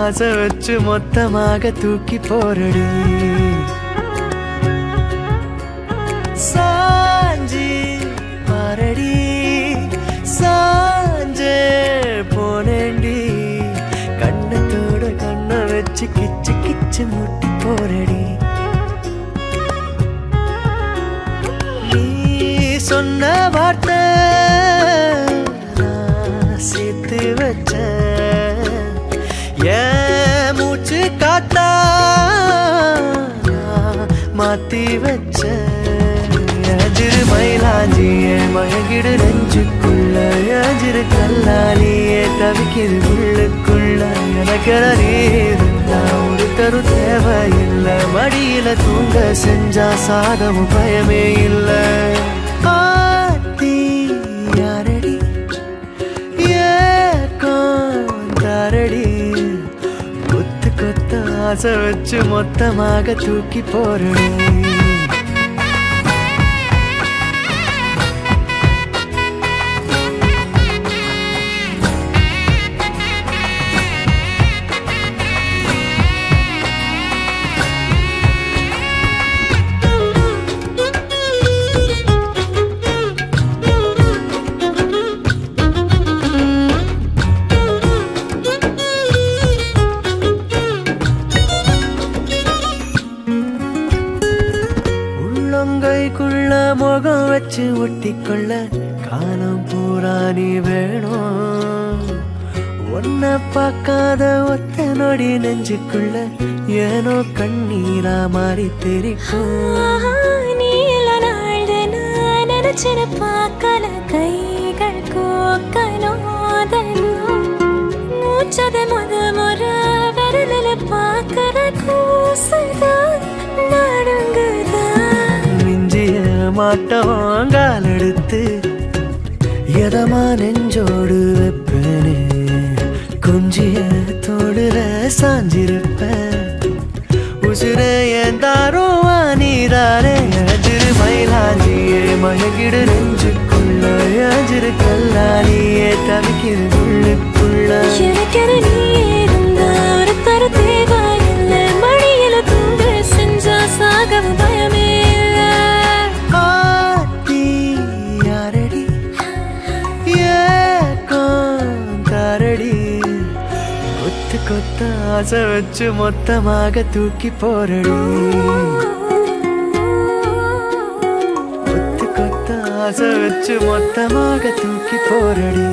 ஆசை வச்சு மொத்தமாக தூக்கி போரடி. சாஞ்சி பாரடி சாஞ்சே போனேண்டி, கண்ணத்தோட கண்ணை வச்சு கிச்சு கிச்சு முட்டி போரடி. நீ சொன்ன வார்த்தை நான் சேர்த்து வச்சேன், ஏன் மூச்சு காத்தா நான் மாத்தி வச்சேன். எஜிரு மயிலாஞ்சியே மயங்கிடு நெஞ்சுக்குள்ள, எஜிரு கல்லாலியே தவிக்கிது உள்ளுக்குள்ள. எனக்கென நீ இருந்தா ஒரு தரு தேவையில்லை, மடியில தூங்க செஞ்சா சாதமும் பயமே இல்லை. ஆத்தி யாரடி ஏக்காரடி, கொத்து கொத்த ஆசை வச்சு மொத்தமாக தூக்கி போறடி. உள்ளங்கைக்குள்ள முகம் வச்சு ஒட்டிக்கொள்ள காலம் பூரா நீ வேணும். ஒன்ன பார்க்காத ஒத்த நொடி நெஞ்சுக்குள்ள ஏனோ கண்ணீரா மாறி தெரிக்கும். நீல நாள் நினைச்சின பார்க்கல, கைகள் கோக்கனோதனும் மூச்சத முறை விரலில் பார்க்கற கூசுதான் நடுங்குதான். மிஞ்சிய மாட்டவாங்கால் எடுத்து எதமா நெஞ்சோடு வைப்பேனே, கொஞ்சிய தோடுல சாஞ்சிருப்பேன். உசுர ஏன் தாரோ நீதானே, எஜிரு மயிலாஞ்சியே மயங்கிடு நெஞ்சுக்குள்ள, எஜிரு கல்லாலியே தவிக்கிது உள்ளுக்குள்ள. எனக்கென நீ இருந்தா ஒரு தர தேவையில்லை, மடியில தூங்க செஞ்சா சாகவும் பயமே இல்லை. ஆத்தி யாரடி ஏக்காரடி, கொத்து கொத்த ஆசை வச்சு மொத்தமாக தூக்கி போரடி. கொத்து கொத்த ஆசை வச்சு மொத்தமாக தூக்கி போரடி.